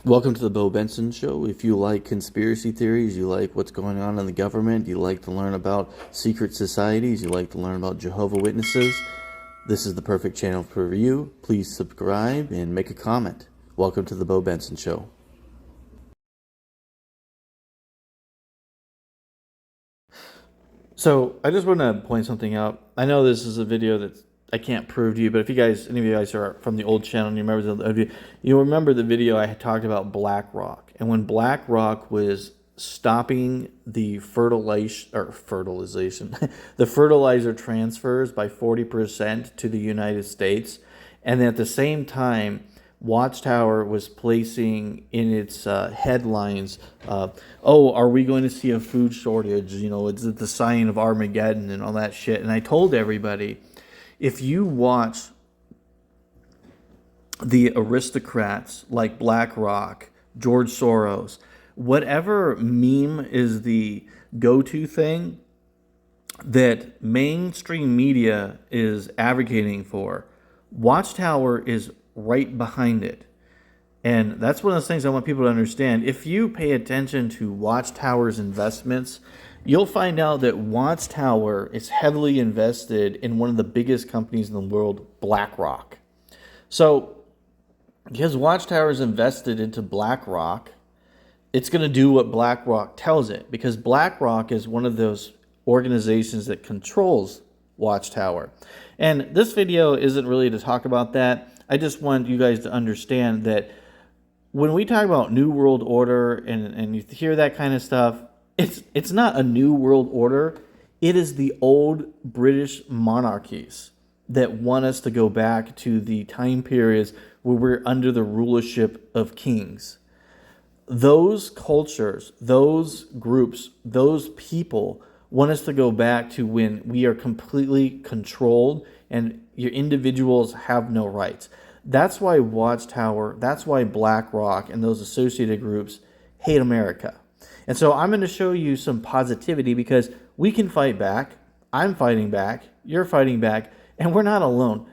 Welcome to the Bo Benson Show. If you like conspiracy theories, you like what's going on in the government, you like to learn about secret societies, you like to learn about Jehovah's Witnesses, this is the perfect channel for you. Please subscribe and make a comment. Welcome to the Bo Benson Show. So I just want to point something out. I know this is a video that I can't prove to you, but if you guys, any of you guys are from the old channel and you remember you'll remember the video I had talked about BlackRock. And when BlackRock was stopping the fertilization, the fertilizer transfers by 40% to the United States, and then at the same time, Watchtower was placing in its headlines, oh, are we going to see a food shortage? You know, it's the sign of Armageddon and all that shit. And I told everybody, if you watch the aristocrats like BlackRock, George Soros, whatever meme is the go-to thing that mainstream media is advocating for, Watchtower is right behind it. And that's one of those things I want people to understand. If you pay attention to Watchtower's investments, you'll find out that Watchtower is heavily invested in one of the biggest companies in the world, BlackRock. So, because Watchtower is invested into BlackRock, it's going to do what BlackRock tells it, because BlackRock is one of those organizations that controls Watchtower. And this video isn't really to talk about that. I just want you guys to understand that when we talk about New World Order and you hear that kind of stuff, it's not a New World Order. It is the old British monarchies that want us to go back to the time periods where we're under the rulership of kings. Those cultures, those groups, those people want us to go back to when we are completely controlled and your individuals have no rights. That's why Watchtower, that's why BlackRock and those associated groups hate America. And so I'm going to show you some positivity, because we can fight back. I'm fighting back. You're fighting back. And we're not alone.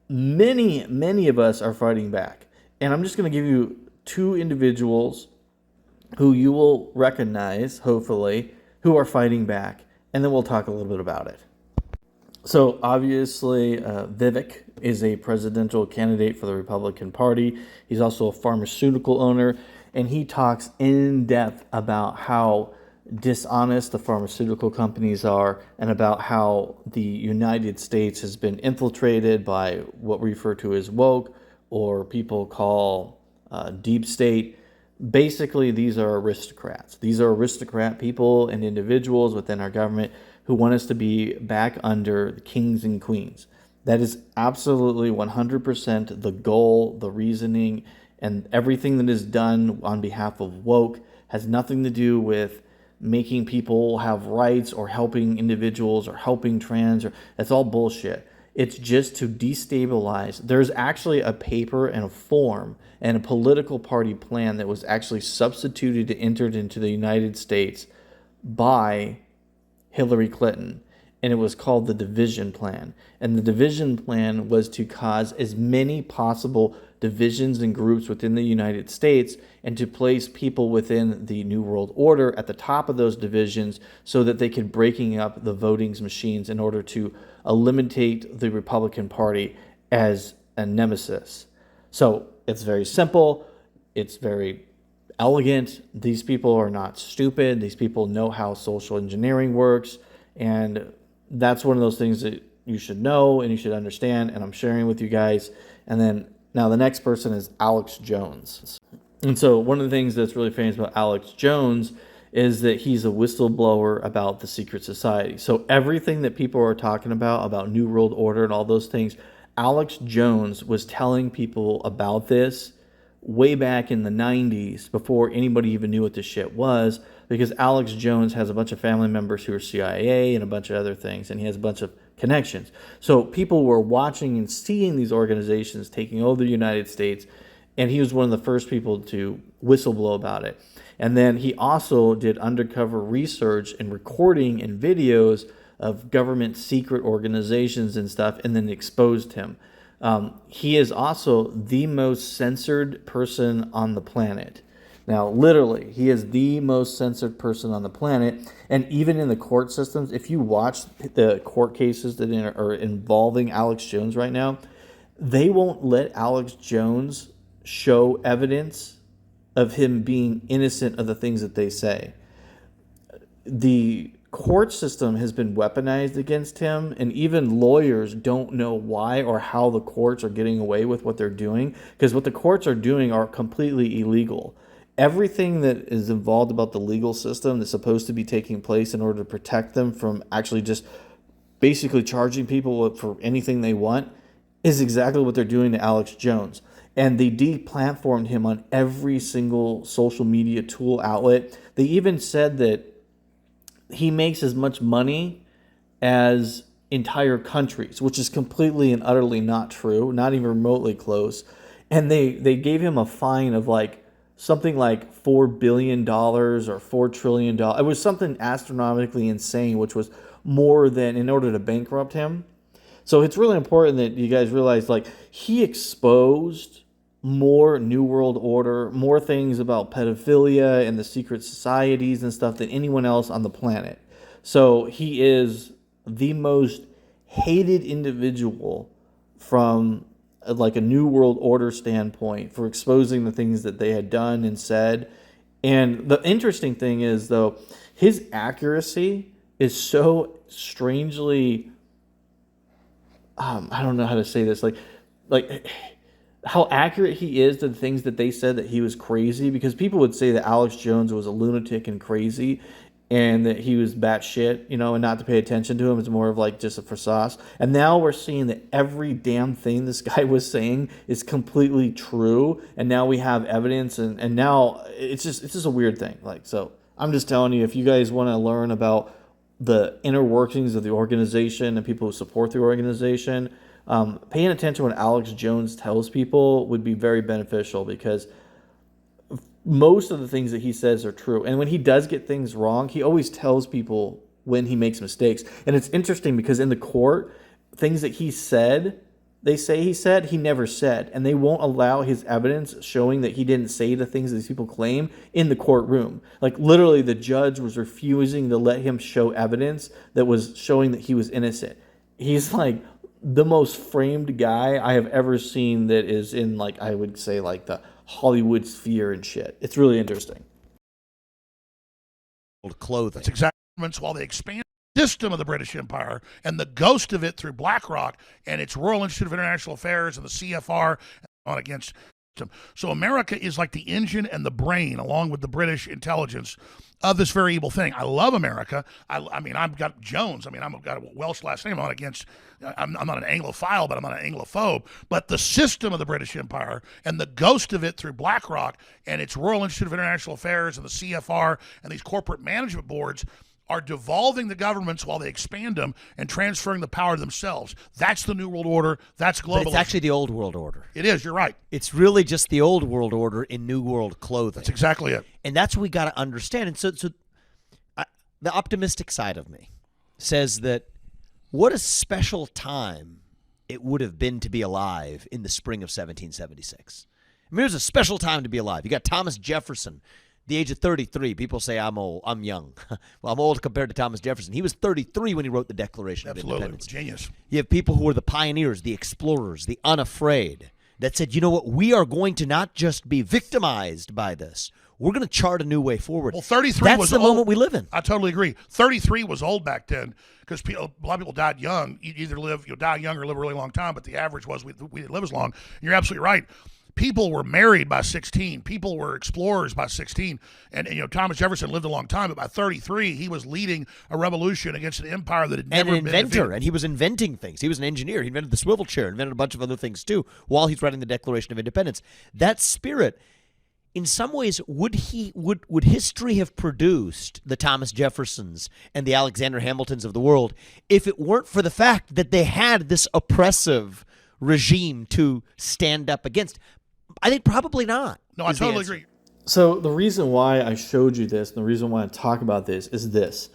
Many of us are fighting back. And I'm just going to give you two individuals who you will recognize, hopefully, who are fighting back. And then we'll talk a little bit about it. So obviously, Vivic is a presidential candidate for the Republican Party. He's also a pharmaceutical owner, and he talks in depth about how dishonest the pharmaceutical companies are and about how the United States has been infiltrated by what we refer to as woke, or people call deep state. Basically, these are aristocrats. These are aristocrat people and individuals within our government who want us to be back under the kings and queens. That is absolutely 100% the goal, the reasoning, and everything that is done on behalf of woke has nothing to do with making people have rights or helping individuals or helping trans. That's all bullshit. It's just to destabilize. There's actually a paper and a form and a political party plan that was actually substituted and entered into the United States by Hillary Clinton, and it was called the Division Plan. And the Division Plan was to cause as many possible divisions and groups within the United States, and to place people within the New World Order at the top of those divisions so that they could breaking up the voting machines in order to eliminate the Republican Party as a nemesis. So it's very simple. It's very elegant. These people are not stupid. These people know how social engineering works, and that's one of those things that you should know and you should understand, and I'm sharing with you guys. And then now the next person is Alex Jones. And so one of the things that's really famous about Alex Jones is that he's a whistleblower about the secret society. So everything that people are talking about New World Order and all those things, Alex Jones was telling people about this way back in the 90s, before anybody even knew what this shit was, because Alex Jones has a bunch of family members who are CIA and a bunch of other things, and he has a bunch of connections. So people were watching and seeing these organizations taking over the United States, and he was one of the first people to whistleblow about it. And then he also did undercover research and recording and videos of government secret organizations and stuff, and then exposed him. He is also the most censored person on the planet. Now, literally, he is the most censored person on the planet. And even in the court systems, if you watch the court cases that are involving Alex Jones right now, they won't let Alex Jones show evidence of him being innocent of the things that they say. The court system has been weaponized against him, and even lawyers don't know why or how the courts are getting away with what they're doing, because what the courts are doing are completely illegal. Everything that is involved about the legal system that's supposed to be taking place in order to protect them from actually just basically charging people for anything they want is exactly what they're doing to Alex Jones. And they deplatformed him on every single social media tool outlet. They even said that he makes as much money as entire countries, which is completely and utterly not true, not even remotely close. And they gave him a fine of like something like $4 billion or $4 trillion. It was something astronomically insane, which was more than in order to bankrupt him. So it's really important that you guys realize, like, he exposed more New World Order, more things about pedophilia and the secret societies and stuff than anyone else on the planet. So he is the most hated individual from like a New World Order standpoint for exposing the things that they had done and said. And the interesting thing is, though, his accuracy is so strangely, I don't know how to say this, like how accurate he is to the things that they said that he was crazy, because people would say that Alex Jones was a lunatic and crazy and that he was batshit, and not to pay attention to him. It's more of like just a facade. And now we're seeing that every damn thing this guy was saying is completely true. And now we have evidence, and now it's just a weird thing. Like, so I'm just telling you, if you guys want to learn about the inner workings of the organization and people who support the organization, paying attention to what Alex Jones tells people would be very beneficial, because most of the things that he says are true. And when he does get things wrong, he always tells people when he makes mistakes. And it's interesting because in the court, things that he said, they say he said, he never said. And they won't allow his evidence showing that he didn't say the things that these people claim in the courtroom. Like, literally, the judge was refusing to let him show evidence that was showing that he was innocent. He's like the most framed guy I have ever seen that is in, like, I would say, like, the Hollywood sphere and shit. It's really interesting. Clothing. That's exactly while they expand the system of the British Empire and the ghost of it through BlackRock and its Royal Institute of International Affairs and the CFR on against them. So America is like the engine and the brain, along with the British intelligence, of this very evil thing. I love America. I mean, I've got Jones. I mean, I've got a Welsh last name. I'm not an Anglophile, but I'm not an Anglophobe. But the system of the British Empire and the ghost of it through BlackRock and its Royal Institute of International Affairs and the CFR and these corporate management boards are devolving the governments while they expand them and transferring the power to themselves. That's the New World Order. That's globalism. But it's actually the Old World Order. It is. You're right. It's really just the Old World Order in New World clothing. That's exactly it. And that's what we got to understand. And so the optimistic side of me says that what a special time it would have been to be alive in the spring of 1776. I mean, it was a special time to be alive. You got Thomas Jefferson, the age of 33. People say I'm old. I'm young. Well, I'm old compared to Thomas Jefferson. He was 33 when he wrote the Declaration of Independence. Genius. You have people who were the pioneers, the explorers, the unafraid, that said, you know what, we are going to not just be victimized by this. We're going to chart a new way forward. Well, 33 That's was the old. moment we live in. I totally agree. 33 was old back then because a lot of people died young. You either die young or live a really long time, but the average was we didn't live as long. And you're absolutely right. People were married by 16. People were explorers by 16. And Thomas Jefferson lived a long time, but by 33, he was leading a revolution against an empire that had never been defeated. And an inventor, and he was inventing things. He was an engineer. He invented the swivel chair, invented a bunch of other things too, while he's writing the Declaration of Independence. That spirit, in some ways, would history have produced the Thomas Jeffersons and the Alexander Hamiltons of the world if it weren't for the fact that they had this oppressive regime to stand up against? I think probably not. No, I totally agree. So the reason why I showed you this, and the reason why I talk about this is this.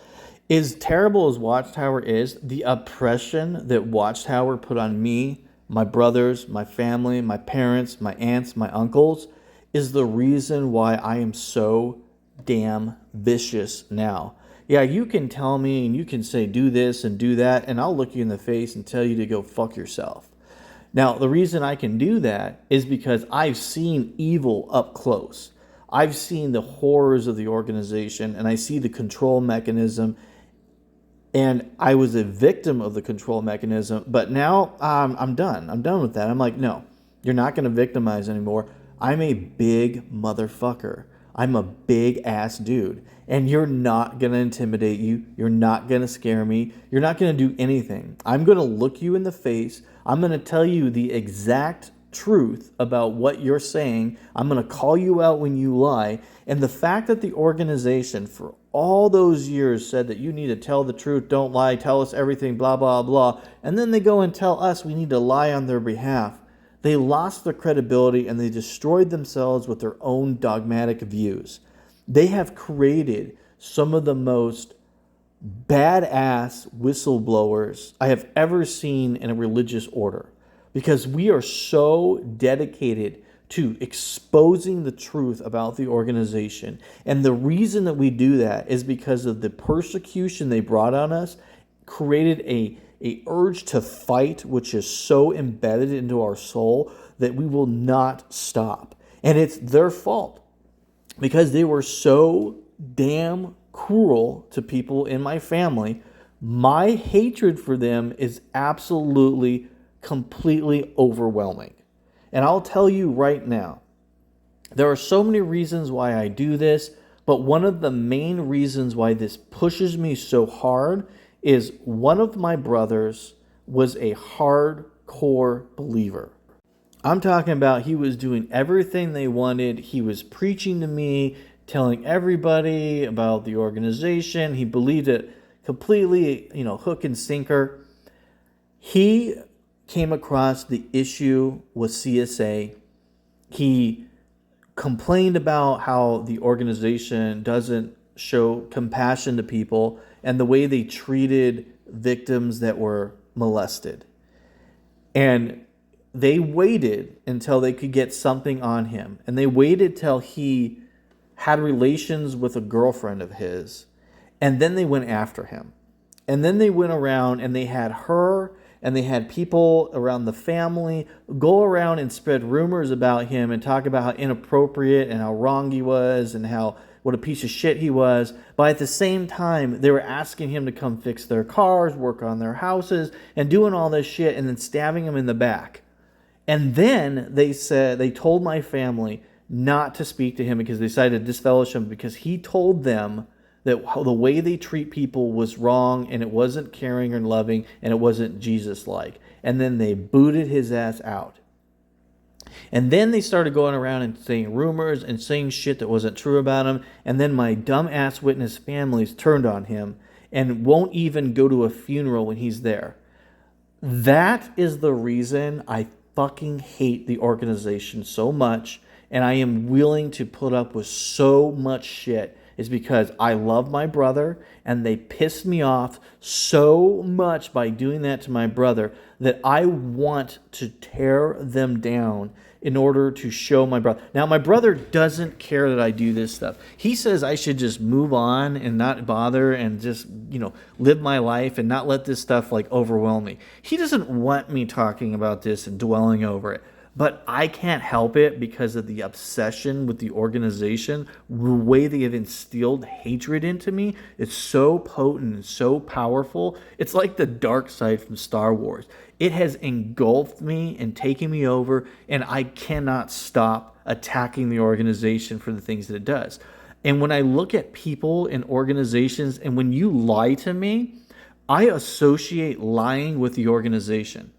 As terrible as Watchtower is, the oppression that Watchtower put on me, my brothers, my family, my parents, my aunts, my uncles, is the reason why I am so damn vicious now. Yeah, you can tell me and you can say do this and do that, and I'll look you in the face and tell you to go fuck yourself. Now, the reason I can do that is because I've seen evil up close. I've seen the horrors of the organization, and I see the control mechanism, and I was a victim of the control mechanism, but now I'm done. I'm done with that. I'm like, no, you're not going to victimize anymore. I'm a big motherfucker. I'm a big ass dude, and you're not going to intimidate you. You're not going to scare me. You're not going to do anything. I'm going to look you in the face. I'm going to tell you the exact truth about what you're saying. I'm going to call you out when you lie. And the fact that the organization for all those years said that you need to tell the truth, don't lie, tell us everything, blah, blah, blah. And then they go and tell us we need to lie on their behalf. They lost their credibility and they destroyed themselves with their own dogmatic views. They have created some of the most badass whistleblowers I have ever seen in a religious order, because we are so dedicated to exposing the truth about the organization. And the reason that we do that is because of the persecution they brought on us, created a urge to fight, which is so embedded into our soul that we will not stop. And it's their fault, because they were so damn cruel to people in my family. My hatred for them is absolutely, completely overwhelming. And I'll tell you right now, there are so many reasons why I do this, but one of the main reasons why this pushes me so hard is one of my brothers was a hardcore believer. I'm talking about he was doing everything they wanted. He was preaching to me, telling everybody about the organization. He believed it completely, hook and sinker. He came across the issue with CSA. He complained about how the organization doesn't show compassion to people and the way they treated victims that were molested. And they waited until they could get something on him. And they waited till he had relations with a girlfriend of his. And then they went after him. And then they went around and they had her and they had people around the family go around and spread rumors about him and talk about how inappropriate and how wrong he was and how what a piece of shit he was. But at the same time, they were asking him to come fix their cars, work on their houses, and doing all this shit and then stabbing him in the back. And then they told my family not to speak to him because they decided to disfellowship him because he told them that the way they treat people was wrong and it wasn't caring or loving and it wasn't Jesus-like. And then they booted his ass out. And then they started going around and saying rumors and saying shit that wasn't true about him. And then my dumb-ass witness families turned on him and won't even go to a funeral when he's there. That is the reason I fucking hate the organization so much, and I am willing to put up with so much shit, is because I love my brother and they pissed me off so much by doing that to my brother that I want to tear them down in order to show my brother. Now, my brother doesn't care that I do this stuff. He says I should just move on and not bother and just, live my life and not let this stuff overwhelm me. He doesn't want me talking about this and dwelling over it. But I can't help it because of the obsession with the organization. The way they have instilled hatred into me is so potent and so powerful. It's like the dark side from Star Wars. It has engulfed me and taken me over, and I cannot stop attacking the organization for the things that it does. And when I look at people and organizations, and when you lie to me, I associate lying with the organization.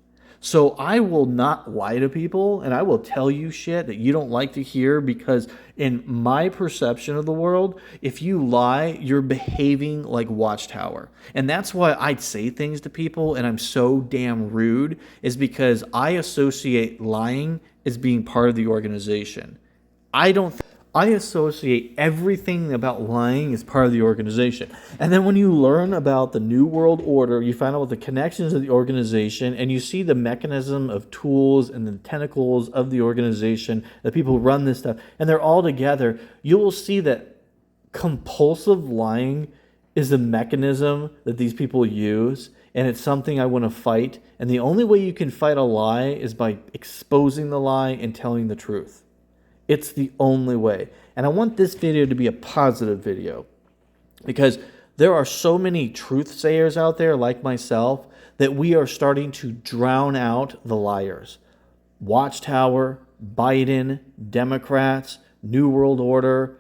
So I will not lie to people, and I will tell you shit that you don't like to hear, because in my perception of the world, if you lie, you're behaving like Watchtower. And that's why I'd say things to people and I'm so damn rude, is because I associate lying as being part of the organization. I don't I associate everything about lying as part of the organization. And then when you learn about the New World Order, you find out the connections of the organization, and you see the mechanism of tools and the tentacles of the organization, the people who run this stuff, and they're all together, you will see that compulsive lying is the mechanism that these people use, and it's something I want to fight. And the only way you can fight a lie is by exposing the lie and telling the truth. It's the only way. And I want this video to be a positive video, because there are so many truth sayers out there like myself that we are starting to drown out the liars. Watchtower, Biden, Democrats, New World Order,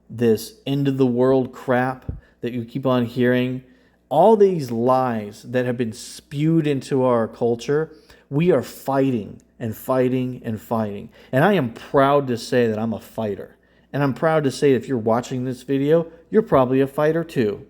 this end of the world crap that you keep on hearing. All these lies that have been spewed into our culture, we are fighting and fighting and fighting. And I am proud to say that I'm a fighter. And I'm proud to say if you're watching this video, you're probably a fighter too.